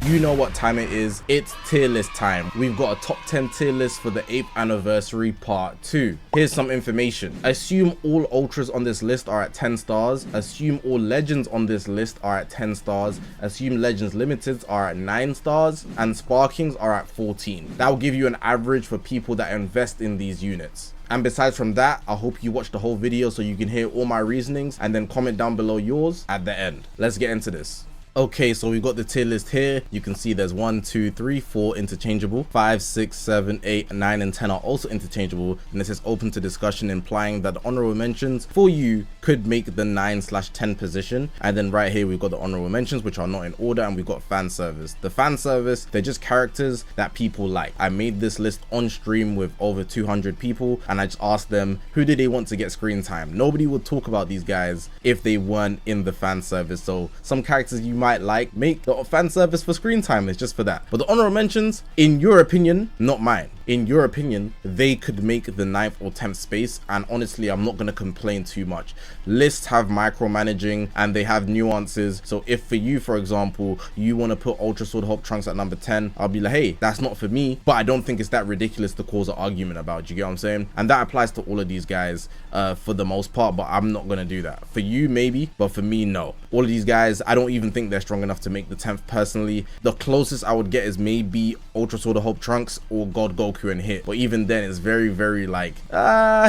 You know what time it is. It's tier list time. We've got a top 10 tier list for the 8th anniversary part 2. Here's some information. Assume all ultras on this list are at 10 stars. Assume all legends on this list are at 10 stars. Assume legends limiteds are at 9 stars and sparkings are at 14. That will give you an average for people that invest in these units. And besides from that, I hope you watch the whole video so you can hear all my reasonings and then comment down below yours at the end. Let's get into this. Okay, so we've got the tier list here. You can see there's 1, 2, 3, 4 interchangeable, 5, 6, 7, 8, 9, and 10 are also interchangeable. And this is open to discussion, implying that the honorable mentions for you could make the 9/10 position. And then right here, we've got the honorable mentions, which are not in order, and we've got fan service. The fan service, they're just characters that people like. I made this list on stream with over 200 people, and I just asked them, who did they want to get screen time? Nobody would talk about these guys if they weren't in the fan service. So some characters you might like, make the fan service for screen time. It's just for that. But the honorable mentions, in your opinion, not mine, in your opinion, they could make the 9th or 10th space, and honestly, I'm not going to complain too much. Lists have micromanaging and they have nuances. So if for you, for example, you want to put Ultra Sword Hope Trunks at number 10, I'll be like, hey, that's not for me, but I don't think it's that ridiculous to cause an argument about. You get what I'm saying? And that applies to all of these guys for the most part, but I'm not going to do that. For you, maybe, but for me, no. All of these guys, I don't even think they're strong enough to make the 10th personally. The closest I would get is maybe Ultra Sword Hope Trunks or God Goku and Hit, but even then it's very like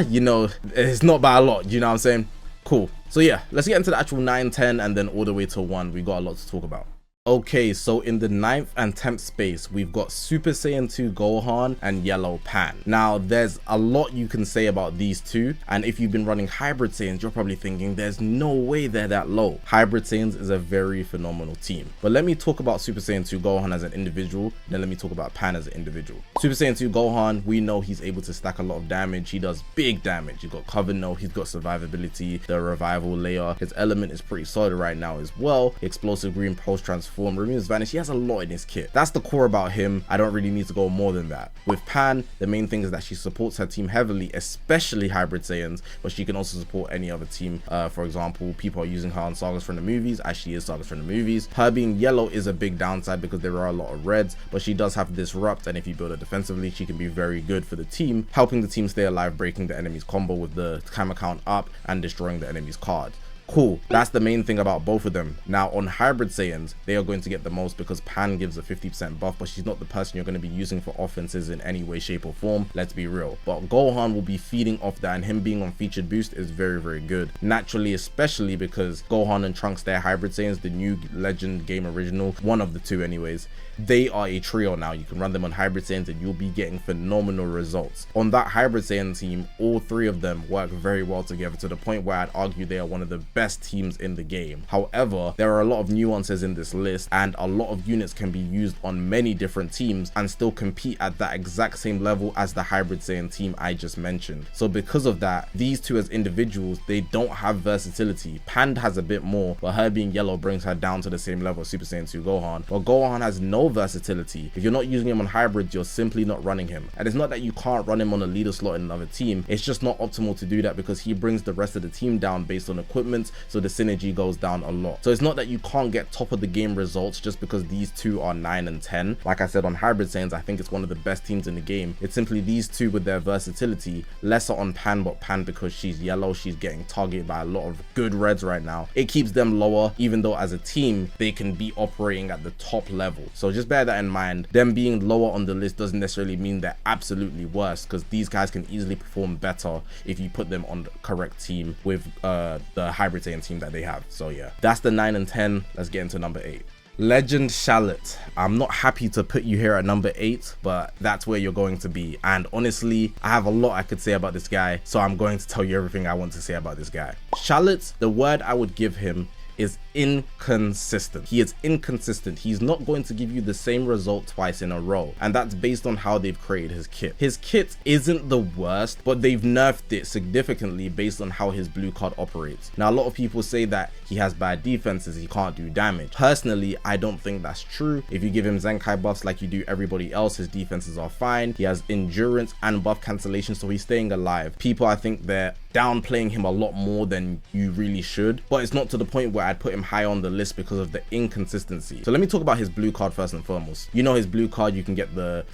you know, it's not by a lot, you know what I'm saying? Cool. So yeah, let's get into the actual 9, 10 and then all the way to 1. We got a lot to talk about. Okay, so in the 9th and 10th space, we've got Super Saiyan 2 Gohan and Yellow Pan. Now, there's a lot you can say about these two, and if you've been running Hybrid Saiyans, you're probably thinking there's no way they're that low. Hybrid Saiyans is a very phenomenal team. But let me talk about Super Saiyan 2 Gohan as an individual, then let me talk about Pan as an individual. Super Saiyan 2 Gohan, we know he's able to stack a lot of damage. He does big damage. He's got cover no, he's got survivability, the revival layer. His element is pretty solid right now as well. Explosive green post transform, removes vanish. He has a lot in his kit. That's the core about him. I don't really need to go more than that. With Pan, the main thing is that she supports her team heavily, especially Hybrid Saiyans, but she can also support any other team. For example, people are using her on sagas from the movies, as she is sagas from the movies. Her being yellow is a big downside because there are a lot of reds, but she does have disrupt, and if you build her defensively, she can be very good for the team, helping the team stay alive, breaking the enemy's combo with the camera count up and destroying the enemy's card. Cool, that's the main thing about both of them. Now on Hybrid Saiyans, they are going to get the most because Pan gives a 50% buff, but she's not the person you're going to be using for offenses in any way, shape or form, let's be real. But Gohan will be feeding off that, and him being on featured boost is very good. Naturally, especially because Gohan and Trunks, they're Hybrid Saiyans, the new Legend game original, one of the two anyways. They are a trio now. You can run them on Hybrid Saiyans and you'll be getting phenomenal results. On that Hybrid Saiyan team, all three of them work very well together to the point where I'd argue they are one of the best teams in the game. However, there are a lot of nuances in this list, and a lot of units can be used on many different teams and still compete at that exact same level as the Hybrid Saiyan team I just mentioned. So because of that, these two as individuals, they don't have versatility. Pand has a bit more, but her being yellow brings her down to the same level as Super Saiyan 2 Gohan. But Gohan has no versatility. If you're not using him on hybrids, you're simply not running him. And it's not that you can't run him on a leader slot in another team, it's just not optimal to do that because he brings the rest of the team down based on equipment, so the synergy goes down a lot. So it's not that you can't get top of the game results just because these two are 9 and 10. Like I said, on Hybrid Saiyans, I think it's one of the best teams in the game. It's simply these two with their versatility, lesser on Pan, but Pan because she's yellow, she's getting targeted by a lot of good reds right now. It keeps them lower, even though as a team, they can be operating at the top level. So just bear that in mind. Them being lower on the list doesn't necessarily mean they're absolutely worse, because these guys can easily perform better if you put them on the correct team with the Hybrid Saiyan team that they have. So yeah, that's the 9 and 10. Let's get into number 8. Legend Shallot. I'm not happy to put you here at number 8, but that's where you're going to be. And honestly, I have a lot I could say about this guy, so I'm going to tell you everything I want to say about this guy. Shallot, the word I would give him is inconsistent. He is inconsistent. He's not going to give you the same result twice in a row, and that's based on how they've created his kit. His kit isn't the worst, but they've nerfed it significantly based on how his blue card operates. Now, a lot of people say that he has bad defenses, he can't do damage. Personally, I don't think that's true. If you give him Zenkai buffs like you do everybody else, his defenses are fine. He has endurance and buff cancellation, so he's staying alive. People, I think they're downplaying him a lot more than you really should, but it's not to the point where where I'd put him high on the list because of the inconsistency. So let me talk about his blue card first and foremost. You know his blue card, you can get the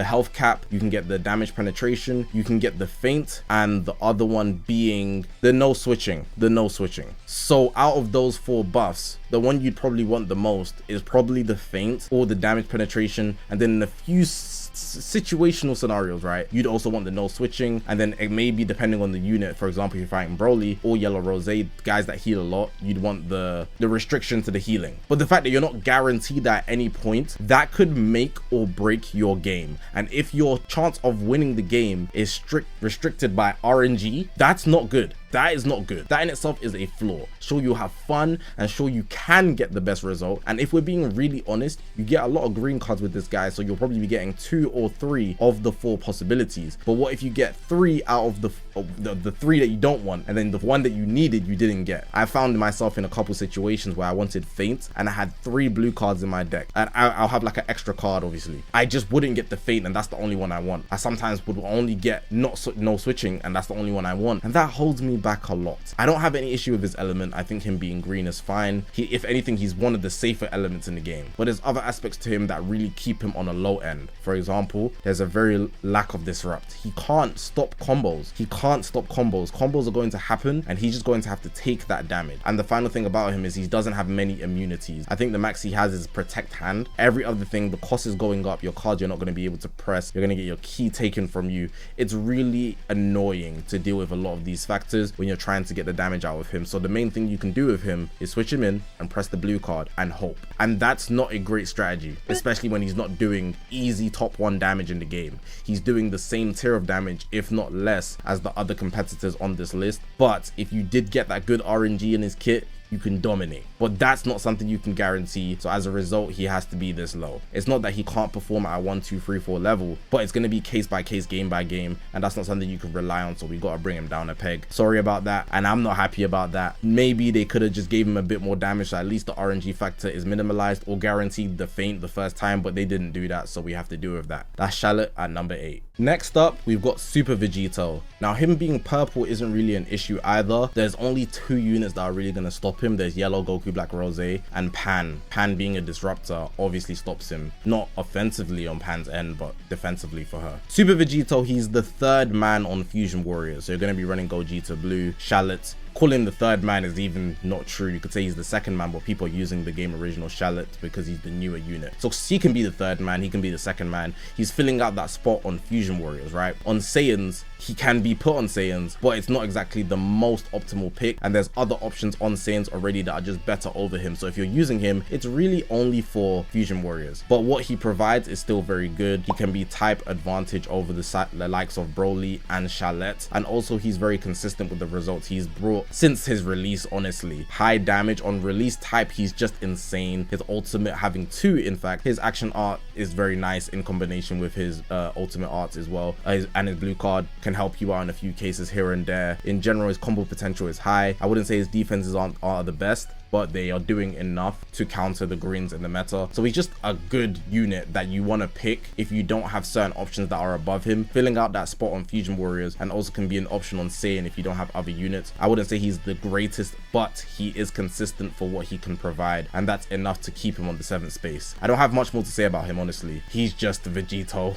health cap, you can get the damage penetration, you can get the feint, and the other one being the no switching. So out of those 4 buffs, the one you'd probably want the most is probably the feint or the damage penetration, and then in a few situational scenarios, right, you'd also want the no switching, and then it may be depending on the unit. For example, if you're fighting Broly or Yellow Rose, guys that heal a lot, you'd want the restriction to the healing. But the fact that you're not guaranteed that at any point, that could make or break your game. And if your chance of winning the game is restricted by RNG, that's not good. That is not good. That in itself is a flaw. Sure, you have fun and sure you can get the best result. And if we're being really honest, you get a lot of green cards with this guy, so you'll probably be getting 2 or 3 of the 4 possibilities. But what if you get 3 out of the 3 that you don't want, and then the one that you needed you didn't get? I found myself in a couple situations where I wanted feint and I had 3 blue cards in my deck, and I'll have like an extra card. Obviously I just wouldn't get the feint, and that's the only one I want. I sometimes would only get no switching, and that's the only one I want, and that holds me back a lot. I don't have any issue with his element. I think him being green is fine. If anything, he's one of the safer elements in the game, but there's other aspects to him that really keep him on a low end. For example, there's a very lack of disrupt. He can't stop combos. Combos are going to happen, and he's just going to have to take that damage. And the final thing about him is he doesn't have many immunities. I think the max he has is protect hand. Every other thing, the cost is going up. Your cards you're not going to be able to press. You're going to get your key taken from you. It's really annoying to deal with a lot of these factors when you're trying to get the damage out of him. So the main thing you can do with him is switch him in and press the blue card and hope. And that's not a great strategy, especially when he's not doing easy top 1 damage in the game. He's doing the same tier of damage, if not less, as the other competitors on this list. But if you did get that good RNG in his kit, you can dominate, but that's not something you can guarantee. So as a result, he has to be this low. It's not that he can't perform at a 1, 2, 3, 4 level, but it's going to be case by case, game by game, and that's not something you can rely on. So we got to bring him down a peg. Sorry about that, and I'm not happy about that. Maybe they could have just gave him a bit more damage, so at least the RNG factor is minimalized, or guaranteed the feint the first time, but they didn't do that, so we have to deal with that. That's Shallot at number 8. Next up, we've got Super Vegito. Now, him being purple isn't really an issue either. There's only 2 units that are really going to stop him. There's Yellow Goku Black Rose and Pan. Pan being a disruptor obviously stops him, not offensively on Pan's end, but defensively for her. Super Vegito, he's the 3rd man on Fusion Warriors, so you're going to be running Gogeta Blue, Shallot. Calling the 3rd man is even not true. You could say he's the 2nd man, but people are using the game original Shallot because he's the newer unit. So he can be the 3rd man, he can be the 2nd man. He's filling out that spot on Fusion Warriors, right? On Saiyans, he can be put on Saiyans, but it's not exactly the most optimal pick, and there's other options on Saiyans already that are just better over him. So if you're using him, it's really only for Fusion Warriors, but what he provides is still very good. He can be type advantage over the likes of Broly and Shallot, and also he's very consistent with the results he's brought since his release. Honestly, high damage on release type, he's just insane. His ultimate having 2, in fact, his action art is very nice in combination with his ultimate arts as well, and his blue card can help you out in a few cases here and there. In general, his combo potential is high. I wouldn't say his defenses are the best, but they are doing enough to counter the greens in the meta. So he's just a good unit that you want to pick if you don't have certain options that are above him, filling out that spot on Fusion Warriors, and also can be an option on Saiyan if you don't have other units. I wouldn't say he's the greatest, but he is consistent for what he can provide, and that's enough to keep him on the 7th space. I don't have much more to say about him, honestly. He's just Vegito.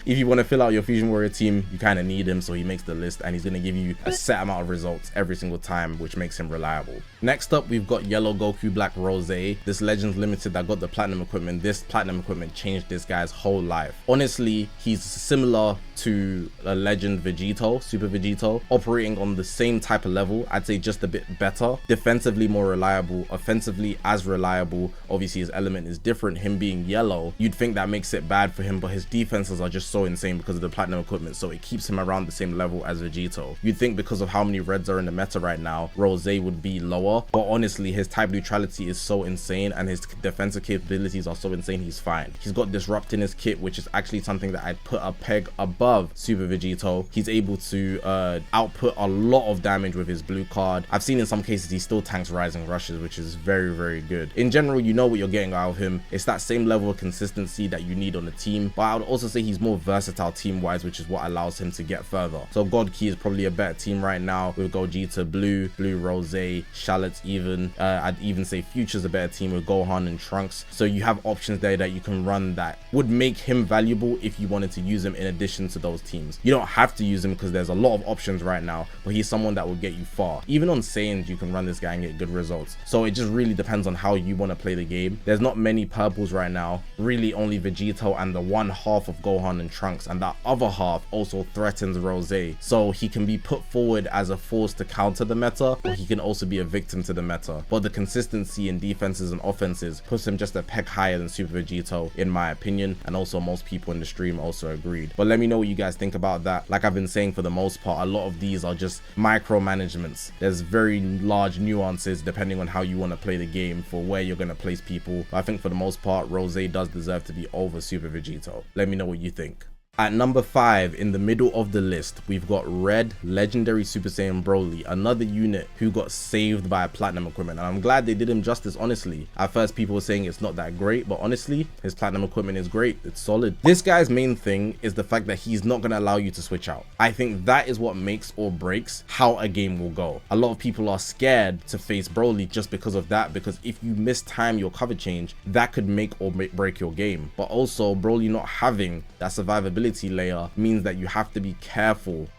If you want to fill out your Fusion Warrior team, you kind of need him, so he makes the list, and he's going to give you a set amount of results every single time, which makes him reliable. Next up, we've got Yellow Goku Black Rose. This Legends Limited that got the platinum equipment. This platinum equipment changed this guy's whole life. Honestly, he's similar to a Legend Vegito, Super Vegito, operating on the same type of level. I'd say just a bit better. Defensively more reliable, offensively as reliable. Obviously his element is different. Him being yellow, you'd think that makes it bad for him, but his defenses are just so insane because of the platinum equipment, so it keeps him around the same level as Vegito. You'd think because of how many reds are in the meta right now, Rose would be lower, but honestly his type neutrality is so insane and his defensive capabilities are so insane, he's fine. He's got disrupt in his kit, which is actually something that I'd put a peg above Super Vegito. He's able to output a lot of damage with his blue card. I've seen in some cases he still tanks rising rushes, which is very, very good. In general, you know what you're getting out of him. It's that same level of consistency that you need on the team, but I would also say he's more versatile team wise, which is what allows him to get further. So God Key is probably a better team right now with Gogeta Blue, Blue Rose, Shallot even, even I'd even say Future's a better team with Gohan and Trunks. So you have options there that you can run that would make him valuable if you wanted to use him in addition to those teams. You don't have to use him because there's a lot of options right now, but he's someone that will get you far. Even on Saiyans, you can run this guy and get good results. So it just really depends on how you want to play the game. There's not many purples right now, really only Vegito and the one half of Gohan and Trunks, and that other half also threatens Rose. So he can be put forward as a force to counter the meta, or he can also be a victim to the meta. But the consistency in defenses and offenses puts him just a peg higher than Super Vegito in my opinion, and also most people in the stream also agreed. But let me know what you guys think about that. Like I've been saying, for the most part, a lot of these are just micromanagements. There's very large nuances depending on how you want to play the game for where you're going to place people. But I think for the most part, Rose does deserve to be over Super Vegito. Let me know what you think. At number 5, in the middle of the list, we've got Red Legendary Super Saiyan Broly, another unit who got saved by platinum equipment, and I'm glad they did him justice. Honestly, at first people were saying it's not that great, but honestly, his platinum equipment is great. It's solid. This guy's main thing is the fact that he's not going to allow you to switch out. I think that is what makes or breaks how a game will go. A lot of people are scared to face Broly just because of that, because if you mistime your cover change, that could make or break your game. But also, Broly not having that survivability layer means that you have to be careful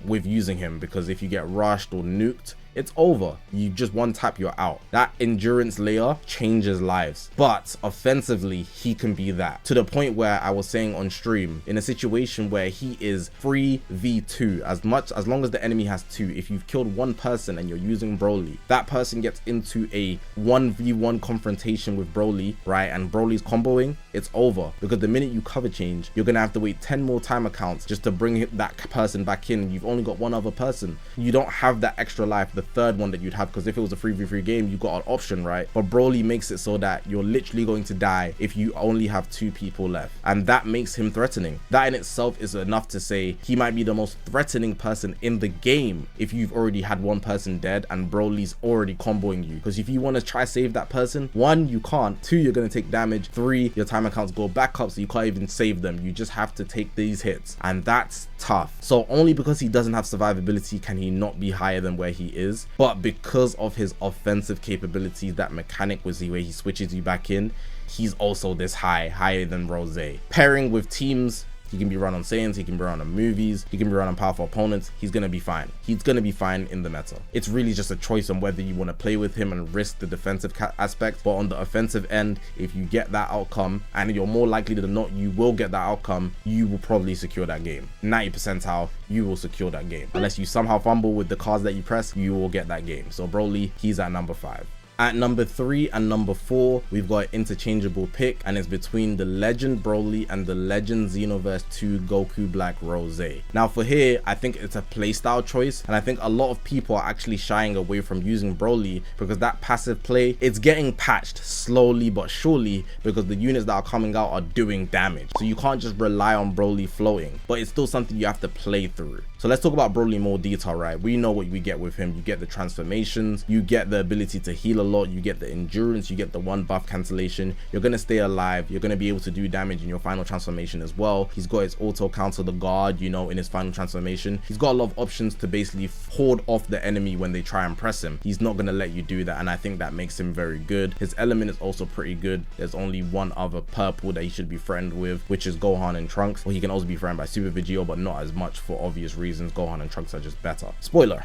with using him, because if you get rushed or nuked, it's over. You just one tap, you're out. That endurance layer changes lives, but offensively he can be that, to the point where I was saying on stream, in a situation where he is 3v2, as long as the enemy has 2, if you've killed one person and you're using Broly, that person gets into a 1v1 confrontation with Broly, right, and Broly's comboing, it's over, because the minute you cover change, you're gonna have to wait 10 more timer counts just to bring that person back in. You've only got one other person. You don't have that extra life, the third one that you'd have, because if it was a 3v3 game, you got an option, right? But Broly makes it so that you're literally going to die if you only have 2 people left, and that makes him threatening. That in itself is enough to say he might be the most threatening person in the game if you've already had one person dead and Broly's already comboing you. Because if you want to try save that person, 1, you can't, 2, you're going to take damage, 3, your timer counts go back up, so you can't even save them. You just have to take these hits, and that's tough. So only because he doesn't have survivability can he not be higher than where he is. But because of his offensive capabilities, that mechanic was the way he switches you back in, he's also this higher than Rose. Pairing with teams, he can be run on Saiyans, he can be run on movies, he can be run on powerful opponents. He's gonna be fine. He's gonna be fine in the meta. It's really just a choice on whether you want to play with him and risk the defensive aspect. But on the offensive end, if you get that outcome, and you're more likely than not you will get that outcome, you will probably secure that game. 90% how you will secure that game. Unless you somehow fumble with the cards that you press, you will get that game. So Broly, he's at number 5. At number 3 and number 4, we've got an interchangeable pick, and it's between the Legend Broly and the Legend Xenoverse 2 Goku Black Rose. Now for here, I think it's a playstyle choice, and I think a lot of people are actually shying away from using Broly because that passive play, it's getting patched slowly but surely, because the units that are coming out are doing damage. So you can't just rely on Broly floating, but it's still something you have to play through. So let's talk about Broly in more detail, right? We know what we get with him. You get the transformations, you get the ability to heal a lot, you get the endurance, you get the 1 buff cancellation, you're going to stay alive, you're going to be able to do damage in your final transformation as well. He's got his auto counter the guard, you know, in his final transformation. He's got a lot of options to basically hoard off the enemy when they try and press him. He's not going to let you do that, and I think that makes him very good. His element is also pretty good. There's only one other purple that he should be threatened with, which is Gohan and Trunks. Well, he can also be threatened by Super Vegito, but not as much for obvious reasons. Gohan and Trunks are just better. Spoiler.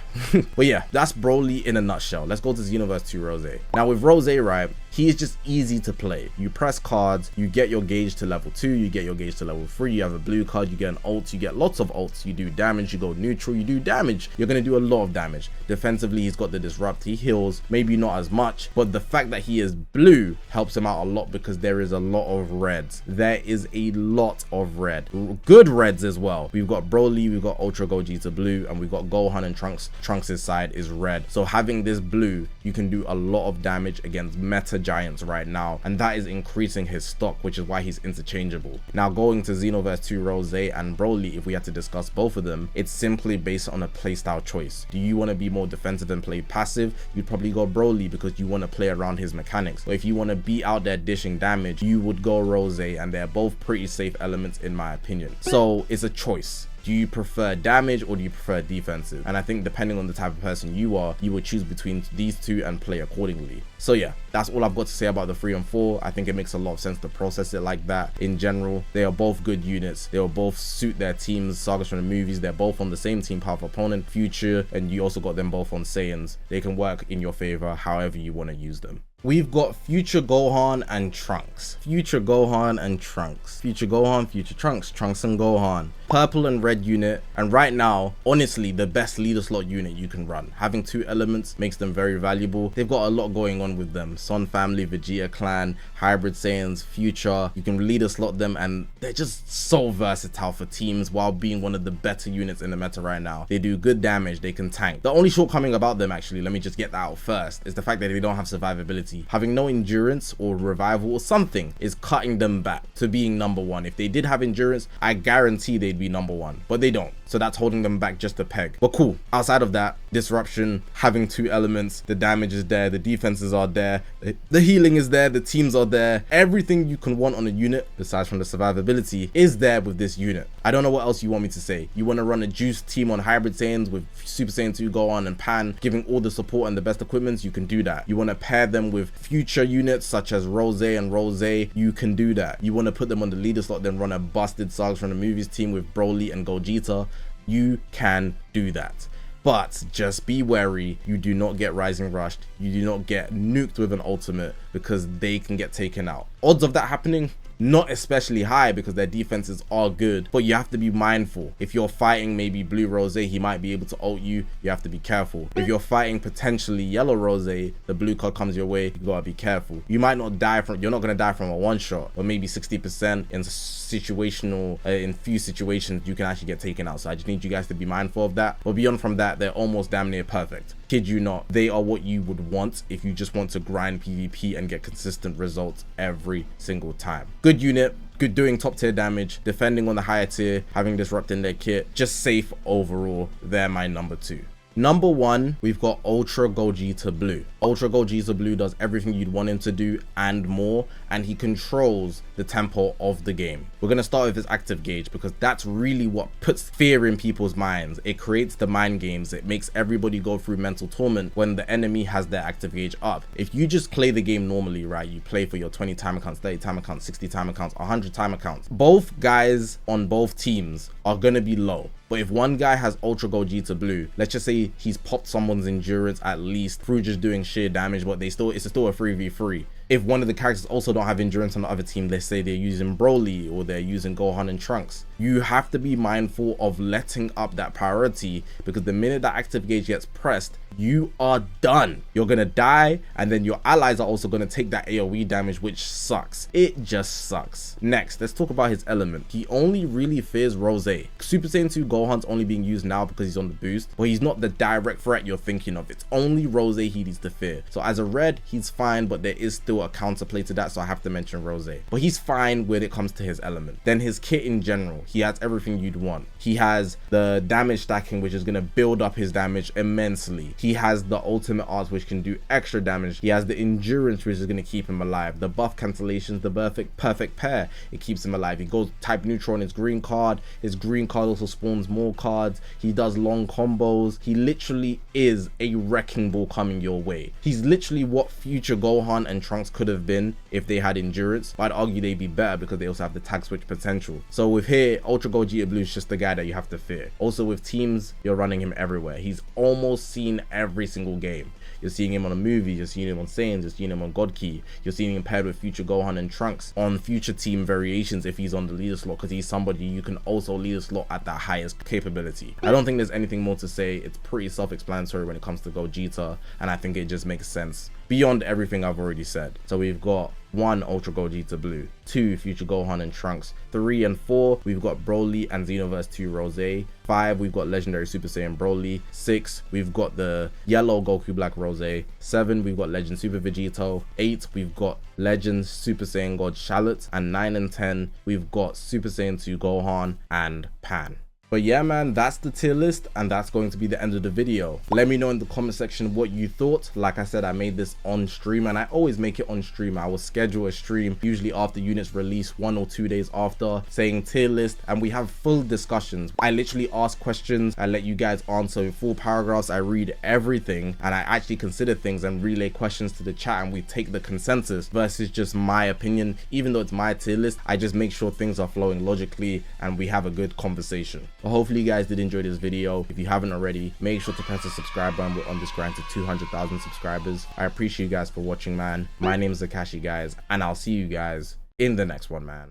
But yeah, that's Broly in a nutshell. Let's go to Xenoverse 2 Rose. Now with Rose, right, he is just easy to play. You press cards, you get your gauge to level 2, you get your gauge to level 3, you have a blue card, you get an ult, you get lots of ults, you do damage, you go neutral, you do damage. You're going to do a lot of damage. Defensively, he's got the disrupt, he heals, maybe not as much, but the fact that he is blue helps him out a lot because there is a lot of reds. There is a lot of red. Good reds as well. We've got Broly, we've got Ultra Gogeta blue, and we've got Gohan and Trunks. Trunks' side is red. So having this blue, you can do a lot of damage against meta giants right now, and that is increasing his stock, which is why he's interchangeable. Now going to Xenoverse 2 Rose and Broly, if we had to discuss both of them, it's simply based on a playstyle choice. Do you want to be more defensive and play passive? You'd probably go Broly because you want to play around his mechanics. But if you want to be out there dishing damage, you would go Rose, and they're both pretty safe elements in my opinion. So it's a choice. Do you prefer damage or do you prefer defensive? And I think depending on the type of person you are, you would choose between these two and play accordingly. So yeah, that's all I've got to say about the 3 and 4. I think it makes a lot of sense to process it like that. In general, they are both good units. They will both suit their teams. Sagas from the movies, they're both on the same team, Powerful Opponent, Future, and you also got them both on Saiyans. They can work in your favor however you want to use them. We've got Future Gohan and Trunks. Future Gohan and Trunks. Future Gohan, Future Trunks. Trunks and Gohan. Purple and red unit. And right now, honestly, the best leader slot unit you can run. Having 2 elements makes them very valuable. They've got a lot going on with them. Son family, Vegeta clan, hybrid Saiyans, Future. You can leader slot them and they're just so versatile for teams while being one of the better units in the meta right now. They do good damage. They can tank. The only shortcoming about them, actually, let me just get that out first, is the fact that they don't have survivability. Having no endurance or revival or something is cutting them back to being number 1. If they did have endurance, I guarantee they'd be number 1, but they don't. So that's holding them back just a peg. But cool. Outside of that, disruption, having 2 elements, the damage is there, the defenses are there, the healing is there, the teams are there. Everything you can want on a unit, besides from the survivability, is there with this unit. I don't know what else you want me to say. You want to run a juice team on hybrid Saiyans with Super Saiyan 2, Gohan and Pan, giving all the support and the best equipments, you can do that. You want to pair them with future units such as Rose and Rose, you can do that. You want to put them on the leader slot, then run a busted Sagas from the movies team with Broly and Gogeta, you can do that. But just be wary, you do not get rising rushed, you do not get nuked with an ultimate, because they can get taken out. Odds of that happening? Not especially high, because their defenses are good, but you have to be mindful. If you're fighting maybe blue Rose, he might be able to ult you, you have to be careful. If you're fighting potentially yellow Rose, the blue card comes your way, you gotta be careful. You might not die from, you're not gonna die from a one shot, but maybe 60% in situational, in few situations you can actually get taken out. So I just need you guys to be mindful of that. But beyond from that, they're almost damn near perfect. Kid you not, they are what you would want if you just want to grind PvP and get consistent results every single time. Good unit, good doing top tier damage, defending on the higher tier, having disrupt in their kit, just safe overall. They're my number 2. Number 1, we've got Ultra Gogeta Blue. Ultra Gogeta Blue does everything you'd want him to do and more, and he controls the tempo of the game. We're going to start with his active gauge, because that's really what puts fear in people's minds. It creates the mind games. It makes everybody go through mental torment when the enemy has their active gauge up. If you just play the game normally, right, you play for your 20 time accounts, 30 time accounts, 60 time accounts, 100 time accounts, both guys on both teams are going to be low. But if one guy has Ultra Gogeta Blue, let's just say he's popped someone's endurance at least through just doing sheer damage, but it's still a 3v3. If one of the characters also don't have endurance on the other team, let's say they're using Broly or they're using Gohan and Trunks, you have to be mindful of letting up that priority, because the minute that active gauge gets pressed, you are done. You're gonna die, and then your allies are also gonna take that AoE damage, which sucks. It just sucks. Next, let's talk about his element. He only really fears Rose. Super Saiyan 2 Gohan's only being used now because he's on the boost, but he's not the direct threat you're thinking of. It's only Rose he needs to fear. So as a red, he's fine, but there is still a counterplay to that, so I have to mention Rose. But he's fine when it comes to his element. Then his kit in general, he has everything you'd want. He has the damage stacking, which is going to build up his damage immensely. He has the ultimate arts, which can do extra damage. He has the endurance, which is going to keep him alive. The buff cancellations, the perfect pair, it keeps him alive. He goes type neutral on his green card. His green card also spawns more cards. He does long combos. He literally is a wrecking ball coming your way. He's literally what future Gohan and Trunks could have been if they had endurance, but I'd argue they'd be better because they also have the tag switch potential. So with here, Ultra Gogeta Blue is just the guy that you have to fear. Also with teams, you're running him everywhere. He's almost seen every single game. You're seeing him on a movie, you're seeing him on Saiyans, you're seeing him on God Key, you're seeing him paired with future Gohan and Trunks on future team variations if he's on the leader slot, because he's somebody you can also leader slot at that highest capability. I don't think there's anything more to say. It's pretty self-explanatory when it comes to Gogeta, and I think it just makes sense beyond everything I've already said. So we've got 1 Ultra Gogeta Blue, 2 future Gohan and Trunks, 3 and 4 we've got Broly and Xenoverse 2 Rose, 5 we've got Legendary Super Saiyan Broly, 6 we've got the yellow Goku Black Rose, 7 we've got Legend Super Vegito, 8 we've got Legend Super Saiyan God Charlotte, and 9 and 10 we've got Super Saiyan 2 Gohan and Pan. But yeah, man, that's the tier list, and that's going to be the end of the video. Let me know in the comment section what you thought. Like I said, I made this on stream, and I always make it on stream. I will schedule a stream usually after units release, 1 or 2 days after, saying tier list, and we have full discussions. I literally ask questions, I let you guys answer in full paragraphs, I read everything, and I actually consider things and relay questions to the chat, and we take the consensus versus just my opinion. Even though it's my tier list, I just make sure things are flowing logically and we have a good conversation. But hopefully you guys did enjoy this video. If you haven't already, make sure to press the subscribe button. We're on this grind to 200,000 subscribers. I appreciate you guys for watching, man. My name is Zakashi, guys, and I'll see you guys in the next one, man.